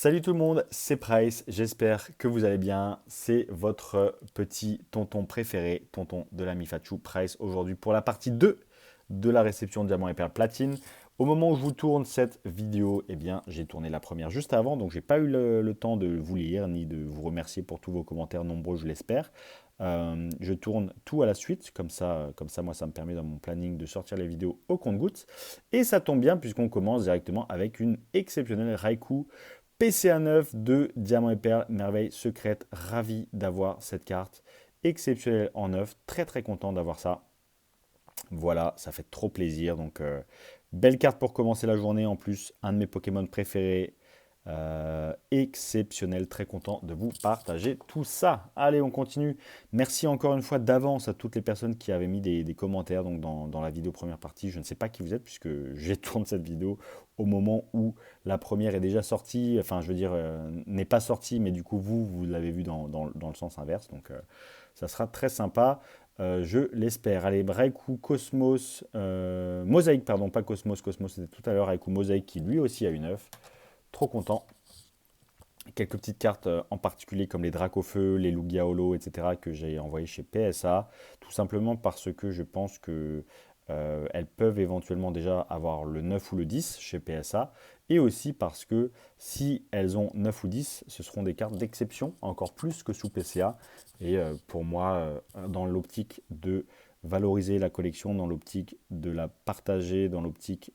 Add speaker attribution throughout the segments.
Speaker 1: Salut tout le monde, c'est Price, j'espère que vous allez bien. C'est votre petit tonton préféré, tonton de la Mifachu Price, aujourd'hui pour la partie 2 de la réception Diamant et Perle Platine. Au moment où je vous tourne cette vidéo, eh bien, j'ai tourné la première juste avant, donc j'ai pas eu le temps de vous lire ni de vous remercier pour tous vos commentaires nombreux, je l'espère. Je tourne tout à la suite, comme ça, moi, ça me permet dans mon planning de sortir les vidéos au compte-gouttes. Et ça tombe bien puisqu'on commence directement avec une exceptionnelle Raikou PCA 9 de Diamant et Perle, merveille secrète, ravi d'avoir cette carte exceptionnelle en neuf, très très content d'avoir ça. Voilà, ça fait trop plaisir, donc belle carte pour commencer la journée, en plus un de mes Pokémon préférés, exceptionnel, très content de vous partager tout ça. Allez, on continue. Merci encore une fois d'avance à toutes les personnes qui avaient mis des commentaires donc dans la vidéo première partie. Je ne sais pas qui vous êtes puisque j'ai tourné cette vidéo au moment où la première est déjà sortie, enfin je veux dire n'est pas sortie, mais du coup vous l'avez vu dans le sens inverse, donc ça sera très sympa. Je l'espère. Allez, Raikou Cosmos, Mosaïque, pardon, pas Cosmos, Cosmos c'était tout à l'heure, Raikou Mosaïque qui lui aussi a une œuf. Trop content. Quelques petites cartes en particulier comme les Dracofeu, les Lugia Holo, etc. que j'ai envoyées chez PSA. Tout simplement parce que je pense que elles peuvent éventuellement déjà avoir le 9 ou le 10 chez PSA. Et aussi parce que si elles ont 9 ou 10, ce seront des cartes d'exception, encore plus que sous PCA. Et pour moi, dans l'optique de valoriser la collection, dans l'optique de la partager, dans l'optique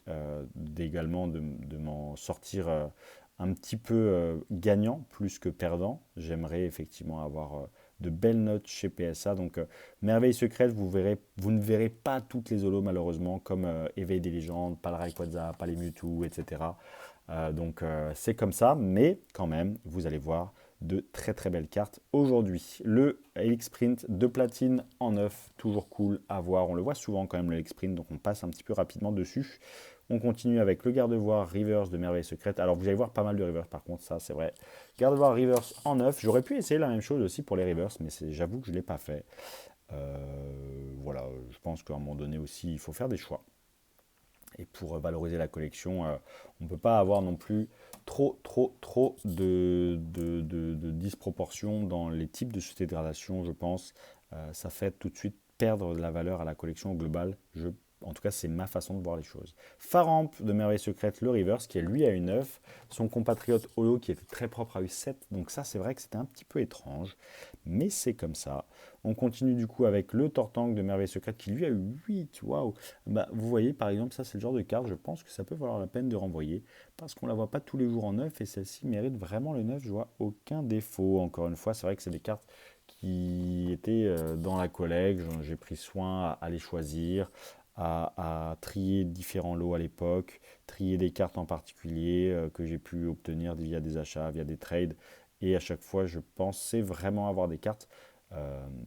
Speaker 1: également de m'en sortir un petit peu gagnant plus que perdant. J'aimerais effectivement avoir de belles notes chez PSA. Donc, merveille secrète, vous ne verrez pas toutes les holos malheureusement, comme Éveil des légendes, pas le Rayquaza, pas les Mewtwo, etc. Donc, c'est comme ça, mais quand même, vous allez voir de très très belles cartes aujourd'hui. Le Helix Sprint de platine en neuf, toujours cool à voir. On le voit souvent quand même le Helix Sprint, donc on passe un petit peu rapidement dessus. On continue avec le garde-voire Reverse de Merveille Secrète. Alors vous allez voir pas mal de Reverse par contre, ça c'est vrai. Garde-voire Reverse en neuf. J'aurais pu essayer la même chose aussi pour les Reverse, mais j'avoue que je ne l'ai pas fait. Voilà, je pense qu'à un moment donné aussi, il faut faire des choix. Et pour valoriser la collection, on ne peut pas avoir non plus trop de disproportion dans les types de sociétés de gradation, je pense. Ça fait tout de suite perdre de la valeur à la collection globale. En tout cas, c'est ma façon de voir les choses. Faramp de Merveille Secrète, le Reverse, qui lui a eu 9. Son compatriote Holo, qui était très propre, a eu 7. Donc ça, c'est vrai que c'était un petit peu étrange. Mais c'est comme ça. On continue du coup avec le Tortank de Merveille Secrète, qui lui a eu 8. Waouh! Bah, vous voyez, par exemple, ça, c'est le genre de carte, je pense que ça peut valoir la peine de renvoyer. Parce qu'on ne la voit pas tous les jours en 9. Et celle-ci mérite vraiment le 9. Je vois aucun défaut. Encore une fois, c'est vrai que c'est des cartes qui étaient dans la collecte. J'ai pris soin à les choisir, à trier différents lots à l'époque, trier des cartes en particulier que j'ai pu obtenir via des achats, via des trades. Et à chaque fois, je pensais vraiment avoir des cartes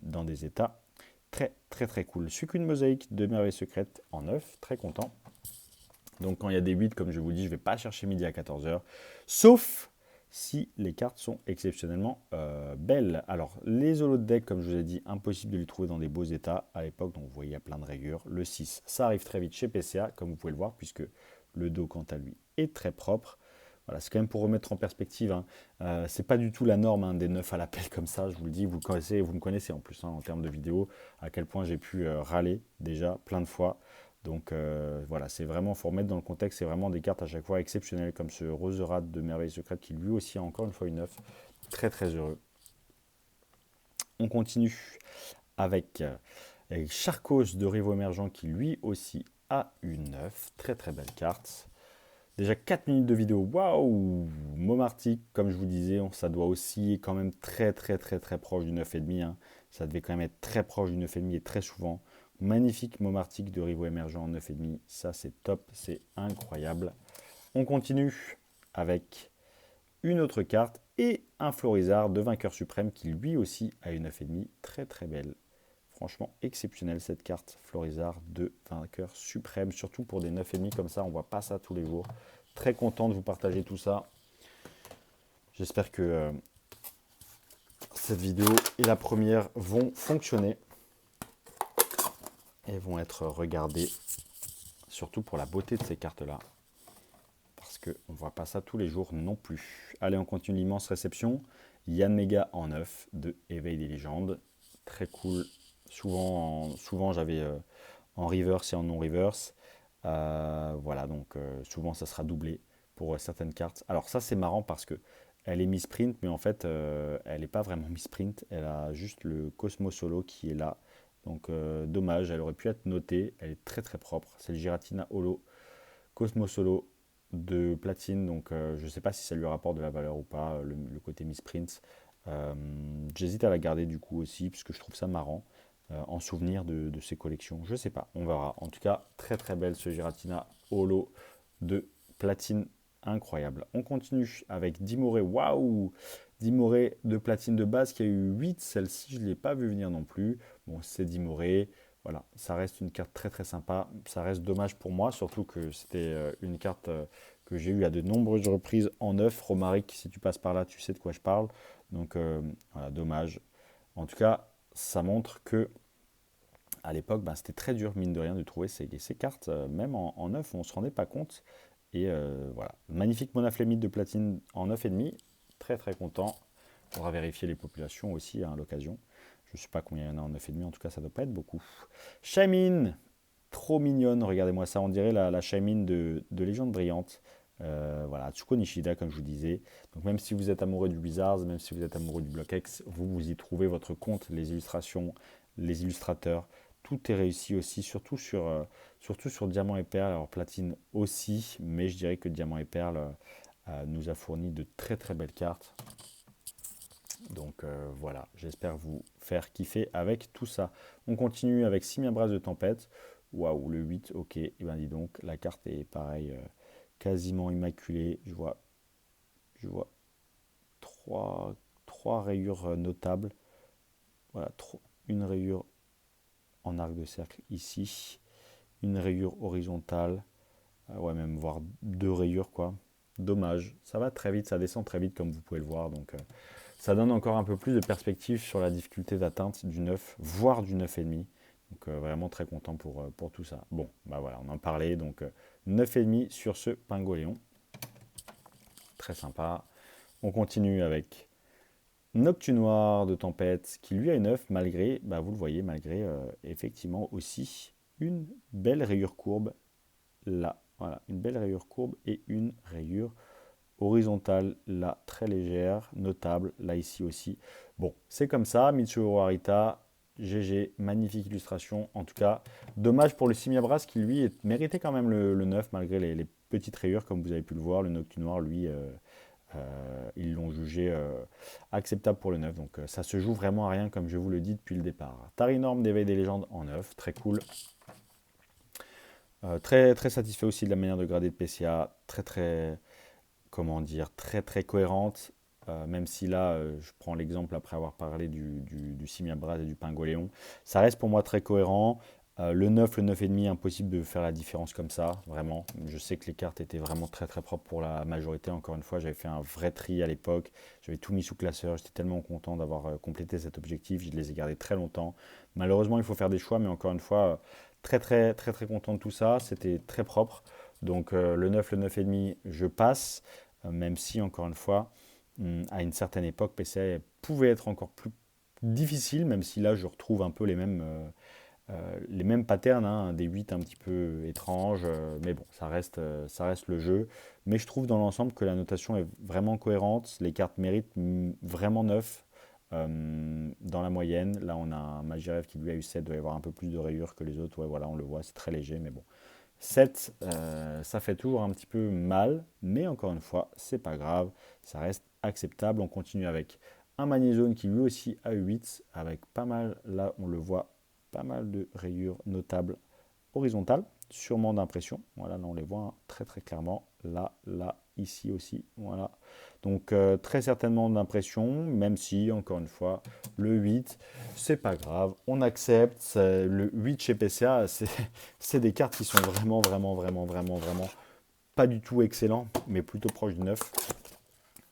Speaker 1: dans des états très très très cool. Suicune Mosaïque de Merveille Secrète en neuf, très content. Donc quand il y a des 8, comme je vous dis, je ne vais pas chercher midi à 14h. Sauf si les cartes sont exceptionnellement belles. Alors, les holos de deck, comme je vous ai dit, impossible de les trouver dans des beaux états à l'époque, donc vous voyez, il y a plein de rayures. Le 6, ça arrive très vite chez PCA, comme vous pouvez le voir, puisque le dos, quant à lui, est très propre. Voilà, c'est quand même pour remettre en perspective, hein. C'est pas du tout la norme hein, des 9 à l'appel comme ça, je vous le dis, vous me connaissez en plus hein, en termes de vidéos, à quel point j'ai pu râler déjà plein de fois. Donc voilà, c'est vraiment, il faut remettre dans le contexte, c'est vraiment des cartes à chaque fois exceptionnelles, comme ce Roserade de Merveille Secrète, qui lui aussi a encore une fois une 9. Très très heureux. On continue avec Charcos de Rivo Émergent, qui lui aussi a une 9. Très très belle carte. Déjà 4 minutes de vidéo, waouh! Momartic, comme je vous disais, ça doit aussi quand même très proche du 9,5. Hein. Ça devait quand même être très proche du 9,5 et très souvent. Magnifique Momartic de Rivo Émergent en 9,5. Ça, c'est top, c'est incroyable. On continue avec une autre carte et un Florizard de Vainqueur Suprême qui lui aussi a une 9,5. Très très belle. Franchement, exceptionnelle cette carte Florizard de Vainqueur Suprême, surtout pour des 9,5 comme ça, on ne voit pas ça tous les jours. Très content de vous partager tout ça. J'espère que cette vidéo et la première vont fonctionner et vont être regardées, surtout pour la beauté de ces cartes-là. Parce qu'on ne voit pas ça tous les jours non plus. Allez, on continue l'immense réception. Yanmega en 9 de Éveil des légendes. Très cool. Souvent j'avais en reverse et en non-reverse. Voilà, donc souvent ça sera doublé pour certaines cartes. Alors ça c'est marrant parce que elle est misprint, mais en fait elle n'est pas vraiment misprint. Elle a juste le Cosmo Solo qui est là. Donc dommage, elle aurait pu être notée. Elle est très très propre. C'est le Giratina Holo Cosmo Solo de platine. Donc je ne sais pas si ça lui rapporte de la valeur ou pas, le côté misprint. J'hésite à la garder du coup aussi, puisque je trouve ça marrant. En souvenir de ces collections. Je sais pas, on verra. En tout cas, très très belle ce Giratina Holo de platine incroyable. On continue avec Dimoré. Waouh! Dimoré de platine de base qui a eu 8. Celle-ci, je ne l'ai pas vu venir non plus. Bon, c'est Dimoré. Voilà, ça reste une carte très très sympa. Ça reste dommage pour moi, surtout que c'était une carte que j'ai eue à de nombreuses reprises en neuf. Romaric, si tu passes par là, tu sais de quoi je parle. Donc voilà, dommage. En tout cas, ça montre que à l'époque, ben, c'était très dur, mine de rien, de trouver ces cartes, même en neuf, on ne se rendait pas compte. Et voilà, magnifique monaflémite de platine en 9,5, très très content. On pourra vérifier les populations aussi à l'occasion. Je ne sais pas combien il y en a en 9,5, en tout cas ça ne doit pas être beaucoup. Shaymin, trop mignonne, regardez-moi ça, on dirait la Shaymin de Légende Brillante. Voilà, Tsuko Nishida, comme je vous disais. Donc même si vous êtes amoureux du Wizards, même si vous êtes amoureux du Block X, vous y trouvez votre compte, les illustrations, les illustrateurs. Tout est réussi aussi, surtout sur Diamant et Perle. Alors Platine aussi, mais je dirais que Diamant et Perle nous a fourni de très très belles cartes. Donc voilà, j'espère vous faire kiffer avec tout ça. On continue avec Simia Brasse de Tempête. Waouh, le 8, ok. Et bien dis donc, la carte est pareil, quasiment immaculée. Je vois trois rayures notables. Voilà, une rayure en arc de cercle ici, une rayure horizontale, ouais, même voire deux rayures quoi. Dommage, ça va très vite, ça descend très vite comme vous pouvez le voir, donc ça donne encore un peu plus de perspective sur la difficulté d'atteinte du 9, voire du 9,5. Donc vraiment très content pour tout ça. Bon, bah voilà, on en parlait, donc 9,5 sur ce Pingoléon. Très sympa. On continue avec Noctu Noir de Tempête, qui lui a une 9, malgré, bah vous le voyez, malgré effectivement aussi une belle rayure courbe là. Voilà, une belle rayure courbe et une rayure horizontale là, très légère, notable, là ici aussi. Bon, c'est comme ça, Mitsuhiro Arita, GG, magnifique illustration. En tout cas, dommage pour le Simiabras qui lui méritait quand même le 9 malgré les petites rayures, comme vous avez pu le voir. Le Noctu Noir, lui, ils l'ont jugé acceptable pour le 9. Donc ça se joue vraiment à rien, comme je vous le dis depuis le départ. Tarinorm d'Éveil des légendes en 9, très cool. Très, très satisfait aussi de la manière de grader de PCA, comment dire, très cohérente, même si là, je prends l'exemple après avoir parlé du Simiabras et du Pingoléon, ça reste pour moi très cohérent. Le 9, le 9,5, impossible de faire la différence comme ça, vraiment. Je sais que les cartes étaient vraiment très propres pour la majorité. Encore une fois, j'avais fait un vrai tri à l'époque. J'avais tout mis sous classeur. J'étais tellement content d'avoir complété cet objectif. Je les ai gardés très longtemps. Malheureusement, il faut faire des choix, mais encore une fois, très content de tout ça. C'était très propre. Donc le 9, le 9,5, je passe, même si, encore une fois, à une certaine époque, PCA pouvait être encore plus difficile, même si là, je retrouve un peu les mêmes patterns, hein, des 8 un petit peu étranges, mais bon, ça reste le jeu. Mais je trouve dans l'ensemble que la notation est vraiment cohérente, les cartes méritent vraiment 9 dans la moyenne. Là, on a un Magirev qui lui a eu 7, doit y avoir un peu plus de rayures que les autres. Ouais, voilà, on le voit, c'est très léger, mais bon. 7, ça fait toujours un petit peu mal, mais encore une fois, c'est pas grave, ça reste acceptable. On continue avec un Magnézone qui lui aussi a 8, avec pas mal, là on le voit, pas mal de rayures notables horizontales, sûrement d'impression. Voilà, là on les voit hein, très clairement. Là, ici aussi. Voilà. Donc très certainement d'impression, même si, encore une fois, le 8, c'est pas grave. On accepte. Le 8 chez PCA, c'est des cartes qui sont vraiment pas du tout excellents, mais plutôt proches du 9.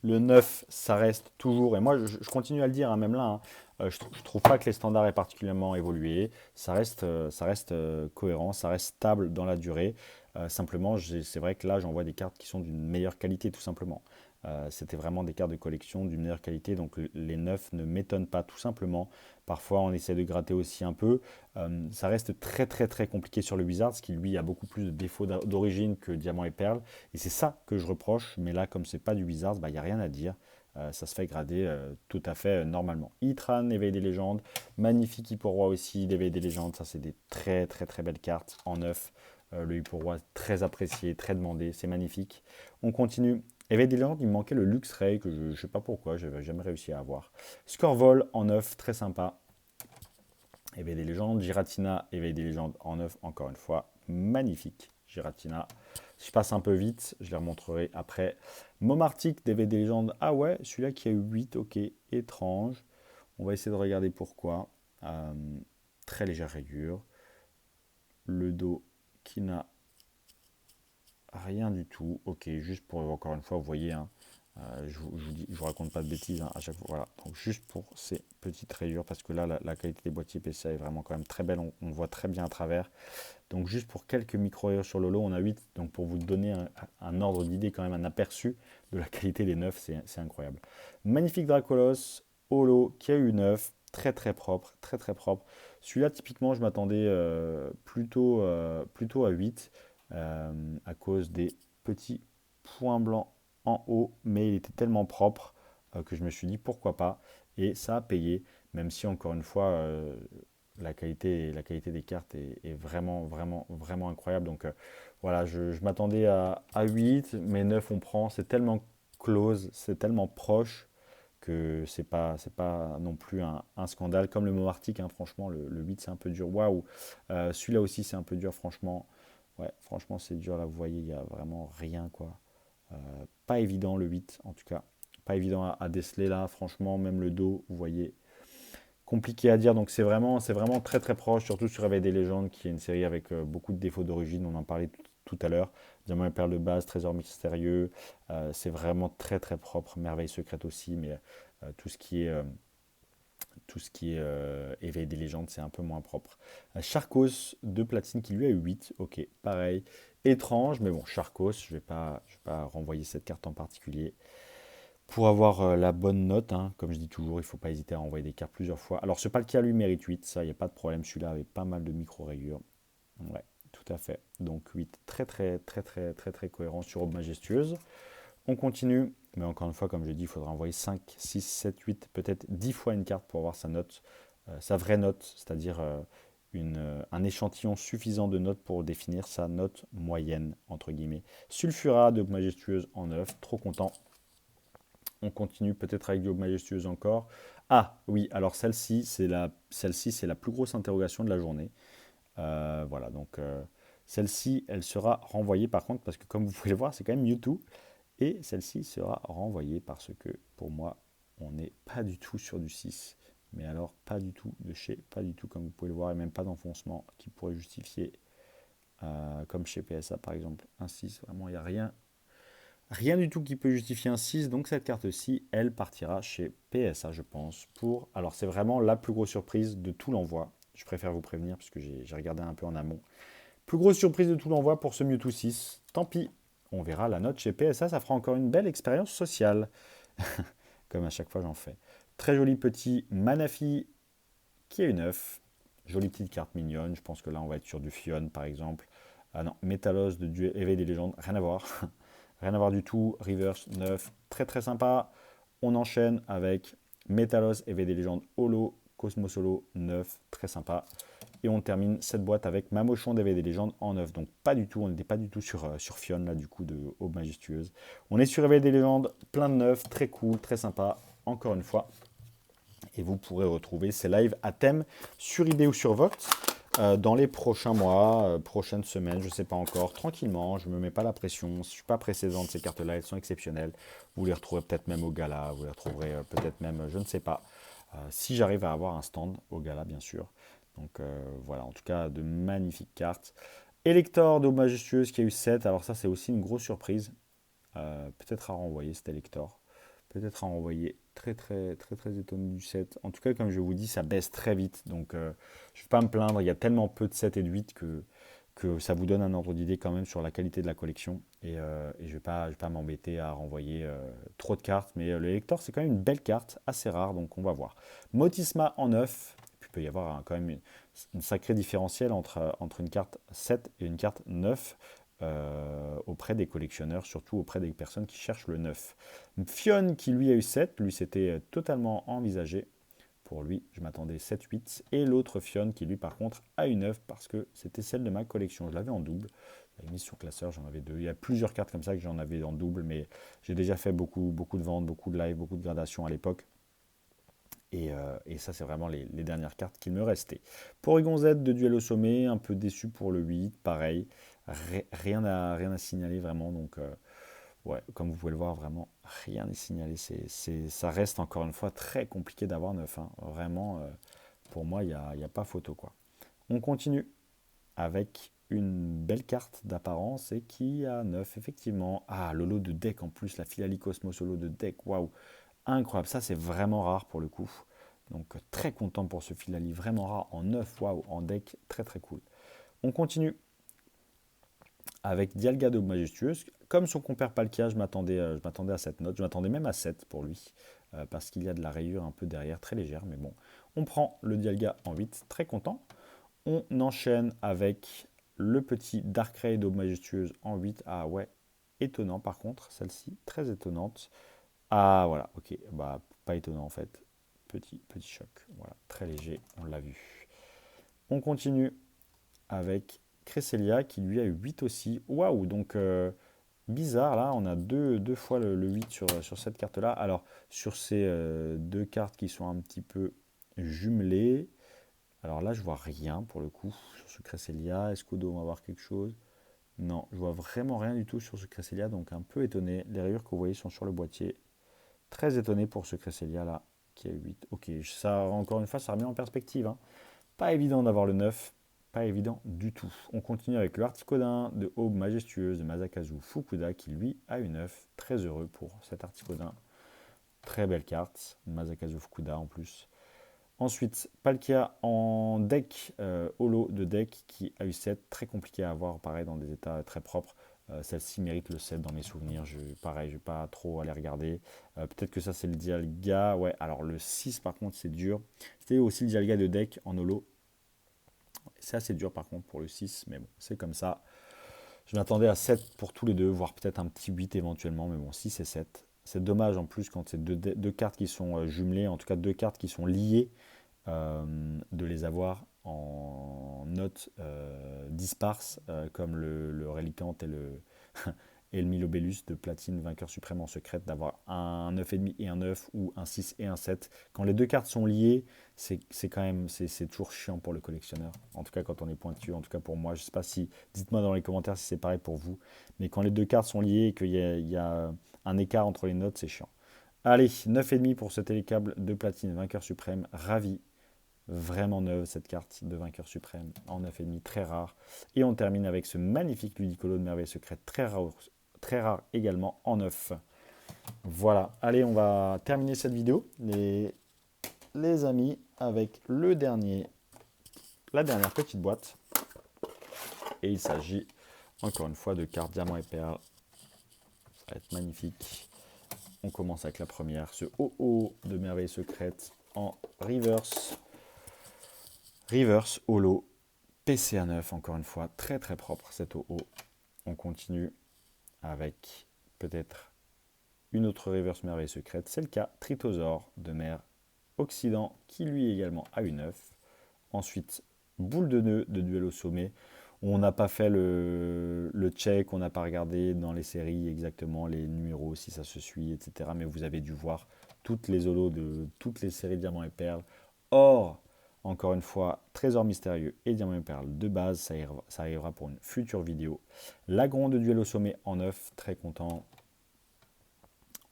Speaker 1: Le 9, ça reste toujours, et moi je continue à le dire, hein, même là, hein, je ne trouve pas que les standards aient particulièrement évolué. Ça reste cohérent, ça reste stable dans la durée. Simplement, c'est vrai que là, j'envoie des cartes qui sont d'une meilleure qualité, tout simplement. C'était vraiment des cartes de collection d'une meilleure qualité, donc les 9 ne m'étonnent pas, tout simplement. Parfois, on essaie de gratter aussi un peu. Ça reste très très très compliqué sur le Wizards, qui lui a beaucoup plus de défauts d'origine que Diamant et Perle. Et c'est ça que je reproche, mais là, comme c'est pas du Wizards, il n'y a rien à dire. Ça se fait grader tout à fait normalement. Itran, Éveil des légendes. Magnifique Hippo-Roi aussi, d'Éveil des légendes. Ça, c'est des très très très belles cartes en 9. Le Hippo-Roi, très apprécié, très demandé. C'est magnifique. On continue. Éveil des légendes, il me manquait le Luxray, que je ne sais pas pourquoi, je n'avais jamais réussi à avoir. Scorvol en 9, très sympa. Éveil des légendes. Giratina, Éveil des légendes en 9, encore une fois. Magnifique, Giratina. Je passe un peu vite, je les remontrerai après. Momartic d'Éveil des légendes. Ah ouais, celui-là qui a eu 8, ok, étrange. On va essayer de regarder pourquoi. Euh, Très légère rayure. Le dos qui n'a rien du tout. Ok, juste pour, encore une fois, vous voyez, hein, je vous raconte pas de bêtises hein, à chaque fois. Voilà, donc juste pour ces petites rayures, parce que là, la qualité des boîtiers PCA est vraiment quand même très belle. On voit très bien à travers. Donc juste pour quelques micro-rayures sur le lot, on a 8. Donc pour vous donner un ordre d'idée, quand même un aperçu de la qualité des 9, c'est incroyable. Magnifique Dracolos, holo, qui a eu 9. Très très propre, très très propre. Celui-là, typiquement, je m'attendais plutôt à 8 à cause des petits points blancs en haut, mais il était tellement propre que je me suis dit pourquoi pas. Et ça a payé, même si encore une fois, la qualité des cartes est vraiment, vraiment, vraiment incroyable. Donc voilà, je m'attendais à 8, mais 9 on prend. C'est tellement close, c'est tellement proche que c'est pas non plus un scandale. Comme le mot arctique, hein, franchement, le 8 c'est un peu dur. Waouh! Celui-là aussi c'est un peu dur, franchement. Ouais, franchement c'est dur là, vous voyez, il n'y a vraiment rien quoi. Pas évident le 8 en tout cas. Pas évident à déceler là, franchement, même le dos, vous voyez, compliqué à dire. Donc c'est vraiment très très proche, surtout sur Réveil des légendes, qui est une série avec beaucoup de défauts d'origine. On en parlait tout à l'heure. Diamant et perle de base, trésor mystérieux. C'est vraiment très très propre. Merveille secrète aussi, mais tout ce qui est éveil des légendes, c'est un peu moins propre. Charcos de platine qui lui a eu 8. Ok, pareil. Étrange, mais bon, Charcos, je vais pas renvoyer cette carte en particulier. Pour avoir la bonne note, hein, comme je dis toujours, il ne faut pas hésiter à envoyer des cartes plusieurs fois. Alors, ce pas le cas, lui mérite 8, ça, il n'y a pas de problème. Celui-là avait pas mal de micro-rayures. Ouais, tout à fait. Donc 8, très très très très très très cohérent sur Aube Majestueuse. On continue, mais encore une fois, comme je dis, il faudra envoyer 5, 6, 7, 8, peut-être 10 fois une carte pour avoir sa note, sa vraie note, c'est-à-dire un échantillon suffisant de notes pour définir sa note moyenne, entre guillemets. Sulfura de Majestueuse en 9, trop content. On continue peut-être avec Globe Majestueuse encore. Ah oui, alors celle-ci, c'est la plus grosse interrogation de la journée. Voilà, donc celle-ci, elle sera renvoyée par contre, parce que comme vous pouvez le voir, c'est quand même Mewtwo. Et celle-ci sera renvoyée parce que pour moi, on n'est pas du tout sur du 6. Mais alors, pas du tout de chez, pas du tout comme vous pouvez le voir, et même pas d'enfoncement qui pourrait justifier, comme chez PSA par exemple, un 6. Vraiment, il n'y a rien. Rien du tout qui peut justifier un 6, donc cette carte-ci, elle partira chez PSA, je pense, pour... Alors c'est vraiment la plus grosse surprise de tout l'envoi. Je préfère vous prévenir, puisque j'ai regardé un peu en amont. Plus grosse surprise de tout l'envoi pour ce Mewtwo 6. Tant pis, on verra la note chez PSA, ça fera encore une belle expérience sociale. Comme à chaque fois j'en fais. Très joli petit Manafi qui est une 9. Jolie petite carte mignonne, je pense que là on va être sur du Fion par exemple. Ah non, Métalos de Dieu Éveil des légendes, rien à voir. Rien à voir du tout. Reverse 9, très très sympa. On enchaîne avec Metalos, Éveil des légendes Holo, Cosmos Holo 9, très sympa. Et on termine cette boîte avec Mamochon d'Éveil des légendes en 9. Donc pas du tout, on n'était pas du tout sur Fion là du coup de Aube Majestueuse. On est sur Éveil des légendes, plein de 9, très cool, très sympa, encore une fois. Et vous pourrez retrouver ces lives à thème sur eBay ou sur Vox dans les prochains mois, prochaines semaines, je ne sais pas encore, tranquillement, je ne me mets pas la pression, je ne suis pas pressé de ces cartes-là, elles sont exceptionnelles. Vous les retrouverez peut-être même au gala, vous les retrouverez peut-être même, je ne sais pas, si j'arrive à avoir un stand au gala, bien sûr. Donc voilà, en tout cas, de magnifiques cartes. Elector de Majestueuse qui a eu 7, alors ça c'est aussi une grosse surprise, peut-être à renvoyer cet Elector. Peut-être à envoyer très très très très étonné du 7. En tout cas, comme je vous dis, ça baisse très vite. Donc je ne vais pas me plaindre. Il y a tellement peu de 7 et de 8 que ça vous donne un ordre d'idée quand même sur la qualité de la collection. Et je vais pas m'embêter à renvoyer trop de cartes, mais le lecteur, c'est quand même une belle carte, assez rare, donc on va voir. Motisma en 9, puis il peut y avoir quand même une sacrée différentielle entre une carte 7 et une carte 9 auprès des collectionneurs, surtout auprès des personnes qui cherchent le 9. Fionn qui lui a eu 7, lui c'était totalement envisagé. Pour lui, je m'attendais 7-8. Et l'autre Fionn qui lui par contre a eu 9 parce que c'était celle de ma collection. Je l'avais en double. Je l'avais mise sur classeur, j'en avais deux. Il y a plusieurs cartes comme ça que j'en avais en double, mais j'ai déjà fait beaucoup de ventes, beaucoup de live, beaucoup de gradations à l'époque. Et ça, c'est vraiment les dernières cartes qui me restaient. Porygon Z de duel au sommet, un peu déçu pour le 8, pareil. Rien à signaler vraiment. Donc, ouais, comme vous pouvez le voir, vraiment, rien n'est signalé. Ça reste encore une fois très compliqué d'avoir 9. Hein. Vraiment, pour moi, il n'y a pas photo, quoi. On continue avec une belle carte d'apparence et qui a 9, effectivement. Ah, le lot de deck en plus, la Philalie Cosmos au lot de deck, waouh! Incroyable, ça c'est vraiment rare pour le coup. Donc très content pour ce Philalie, vraiment rare en 9, waouh, en deck, très très cool. On continue avec Dialga de Majestueuse. Comme son compère Palkia, je m'attendais à cette note, je m'attendais même à 7 pour lui, parce qu'il y a de la rayure un peu derrière, très légère, mais bon. On prend le Dialga en 8, très content. On enchaîne avec le petit Darkrai d'Aube Majestueuse en 8. Ah ouais, étonnant par contre, celle-ci, très étonnante. Ah voilà, ok, bah pas étonnant en fait. Petit choc, voilà, très léger, on l'a vu. On continue avec Cresselia qui lui a eu 8 aussi. Waouh, donc bizarre, là on a deux fois le 8 sur cette carte-là. Alors sur ces deux cartes qui sont un petit peu jumelées, alors là je vois rien pour le coup sur ce Cresselia. Est-ce qu'Odo va avoir quelque chose? Non, je vois vraiment rien du tout sur ce Cresselia, donc un peu étonné. Les rayures que vous voyez sont sur le boîtier. Très étonné pour ce Cresselia là, qui a 8. Ok, ça, encore une fois, ça remet en perspective. Hein. Pas évident d'avoir le 9, pas évident du tout. On continue avec le Articodin de Aube Majestueuse de Masakazu Fukuda, qui lui a une 9. Très heureux pour cet Articodin. Très belle carte, Masakazu Fukuda en plus. Ensuite, Palkia en deck, holo de deck, qui a eu 7. Très compliqué à avoir, pareil, dans des états très propres. Celle-ci mérite le 7 dans mes souvenirs. Pareil, je ne vais pas trop aller regarder. Peut-être que ça, c'est le Dialga. Ouais, alors le 6, par contre, c'est dur. C'était aussi le Dialga de deck en holo. C'est assez dur, par contre, pour le 6. Mais bon, c'est comme ça. Je m'attendais à 7 pour tous les deux, voire peut-être un petit 8 éventuellement. Mais bon, 6 et 7. C'est dommage en plus quand c'est deux cartes qui sont jumelées, en tout cas deux cartes qui sont liées, de les avoir en notes disparses, comme le Reliquant et le Milobellus de Platine, vainqueur suprême en secrète, d'avoir un 9,5 et un 9 ou un 6 et un 7. Quand les deux cartes sont liées, c'est quand même, c'est toujours chiant pour le collectionneur. En tout cas, quand on est pointu, en tout cas pour moi. Je sais pas si, dites-moi dans les commentaires si c'est pareil pour vous. Mais quand les deux cartes sont liées et qu'il y a un écart entre les notes, c'est chiant. Allez, 9,5 pour ce télécable de Platine, vainqueur suprême, ravi. Vraiment neuve cette carte de vainqueur suprême en 9,5, très rare. Et on termine avec ce magnifique Ludicolo de merveille secrète, très rare également en 9. Voilà, allez, on va terminer cette vidéo, les amis, avec la dernière petite boîte. Et il s'agit encore une fois de cartes diamant et perles. Ça va être magnifique. On commence avec la première, ce OO de merveille secrète en reverse. Reverse holo PCA 9, encore une fois, très très propre cet OO. On continue avec peut-être une autre reverse merveille secrète. C'est le cas Tritosaur de mer Occident qui lui également a une 9. Ensuite, boule de nœud de duel au sommet. On n'a pas fait le check, on n'a pas regardé dans les séries exactement les numéros, si ça se suit, etc. Mais vous avez dû voir toutes les holos de toutes les séries Diamants et Perles. Or, encore une fois, Trésor Mystérieux et Diamants et Perles de base, ça arrivera pour une future vidéo. Lagron de duel au sommet en 9, très content.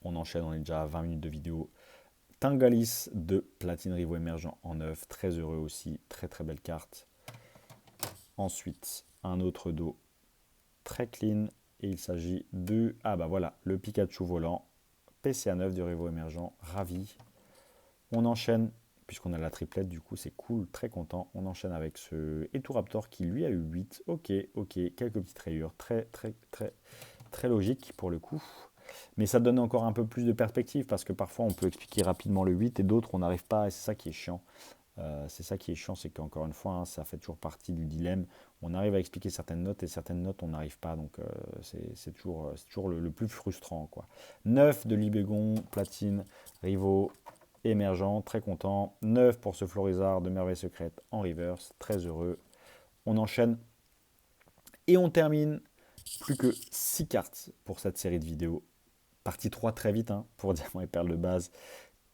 Speaker 1: On enchaîne, on est déjà à 20 minutes de vidéo. Tingalis de Platine Rivaux Émergent en 9, très heureux aussi, très très belle carte. Ensuite, un autre dos très clean, et il s'agit de, ah bah voilà, le Pikachu volant, PCA 9 du Rivaux Émergent, ravi. On enchaîne puisqu'on a la triplette, du coup c'est cool, très content. On enchaîne avec ce Eturaptor qui lui a eu 8. Ok, quelques petites rayures, très logique pour le coup. Mais ça donne encore un peu plus de perspective, parce que parfois on peut expliquer rapidement le 8 et d'autres on n'arrive pas, et c'est ça qui est chiant. C'est qu'encore une fois, hein, ça fait toujours partie du dilemme. On arrive à expliquer certaines notes et certaines notes on n'arrive pas, donc c'est toujours le plus frustrant, quoi. 9 de Libégon, platine, Rivaux, émergent, très content. 9 pour ce Florizard de Merveille Secrète en reverse, très heureux. On enchaîne et on termine. Plus que 6 cartes pour cette série de vidéos. Partie 3 très vite, hein, pour Diamant et Perle de base.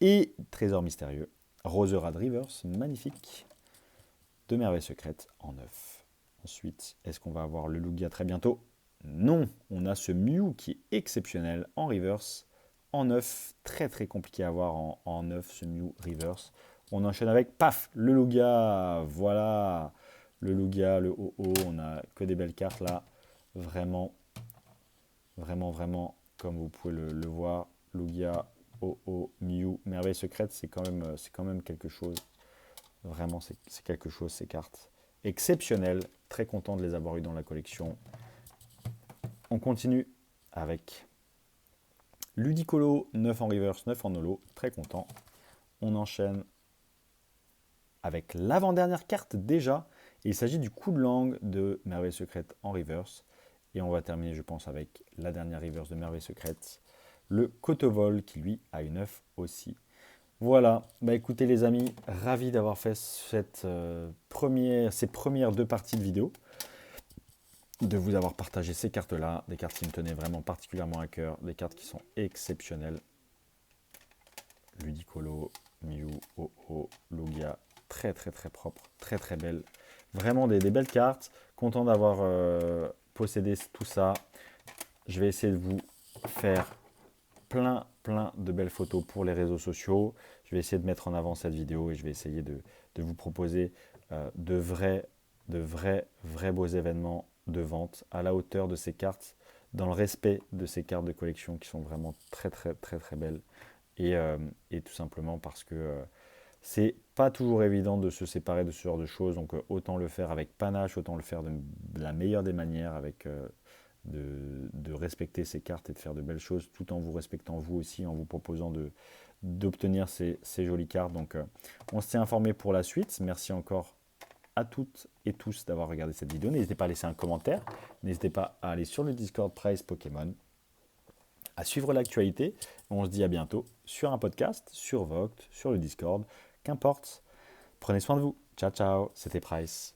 Speaker 1: Et Trésor mystérieux. Roserade Reverse, magnifique. De Merveille Secrète en 9. Ensuite, est-ce qu'on va avoir le Lugia très bientôt? Non, on a ce Mew qui est exceptionnel en reverse, en 9. Très compliqué à avoir en 9, ce Mew reverse. On enchaîne avec, paf, le Lugia. Voilà, le Lugia, le OO. On a que des belles cartes là. Vraiment, comme vous pouvez le voir, Lugia, OO, Mew, Merveille Secrète, c'est quand même quelque chose. Vraiment, c'est quelque chose, ces cartes. Exceptionnelles, très content de les avoir eues dans la collection. On continue avec Ludicolo, 9 en reverse, 9 en holo, très content. On enchaîne avec l'avant-dernière carte déjà. Il s'agit du coup de langue de Merveille Secrète en reverse. Et on va terminer, je pense, avec la dernière reverse de Merveille Secrète, le Cotovol, qui lui a une 9 aussi. Voilà, bah écoutez les amis, ravi d'avoir fait ces premières 2 parties de vidéo, de vous avoir partagé ces cartes-là, des cartes qui me tenaient vraiment particulièrement à cœur, des cartes qui sont exceptionnelles. Ludicolo, Mew, OO, Lugia, très propre, très belle. Vraiment des belles cartes, content d'avoir possédé tout ça. Je vais essayer de vous faire plein de belles photos pour les réseaux sociaux. Je vais essayer de mettre en avant cette vidéo et je vais essayer de vous proposer de vrais beaux événements de vente à la hauteur de ces cartes, dans le respect de ces cartes de collection qui sont vraiment très belles. Et tout simplement parce que c'est pas toujours évident de se séparer de ce genre de choses, donc autant le faire avec panache, autant le faire de la meilleure des manières, avec de respecter ces cartes et de faire de belles choses, tout en vous respectant vous aussi, en vous proposant d'obtenir ces jolies cartes. Donc on se tient informé pour la suite. Merci encore à toutes et tous d'avoir regardé cette vidéo. N'hésitez pas à laisser un commentaire, n'hésitez pas à aller sur le Discord Price Pokémon, à suivre l'actualité. On se dit à bientôt sur un podcast, sur Vogt, sur le Discord, qu'importe. Prenez soin de vous. Ciao, c'était Price.